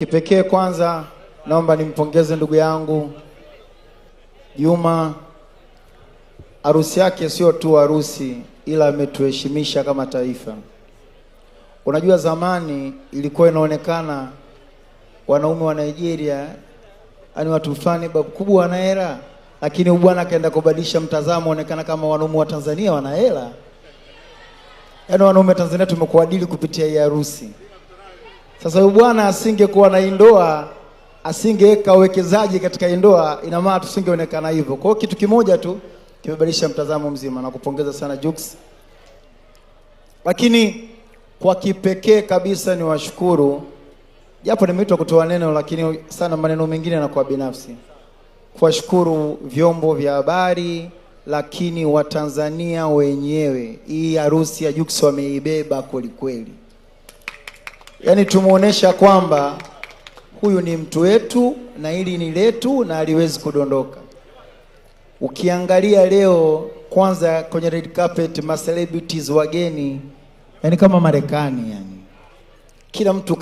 Kipekee kwanza naomba nimpongeze ndugu yangu Juma. Harusi yake sio tu harusi, ila ametuheshimisha kama taifa. Unajua zamani ilikuwa inaonekana wanaume wa Nigeria ani watu fulani babu kubwa wana hela, lakini bwana akaenda kubadilisha mtazamo, onekana kama wanaume wa Tanzania wana hela. Yaani wanaume wa Tanzania tumekuadili kupitia hii harusi. Sasa huyu bwana asingekuwa na ndoa, asingeweka uwekezaji katika ndoa, ina maana tusingeonekana hivyo. Kwa hiyo kitu kimoja tu kimebadilisha mtazamo mzima, na kupongeza sana Jux. Lakini kwa kipekee kabisa ni washukuru, japo nimeitwa kutoa neno lakini sana maneno mengine yanakuwa binafsi. Kuwashukuru vyombo vya habari, lakini Watanzania wenyewe. Hii harusi ya Jux wameibeba kweli kweli. Yaani tumuonesha kwamba huyu ni mtu wetu na hili ni letu na haliwezi kudondoka. Ukiangalia leo kwanza kwenye red carpet ma celebrities wageni, yani kama Marekani, yani kila mtu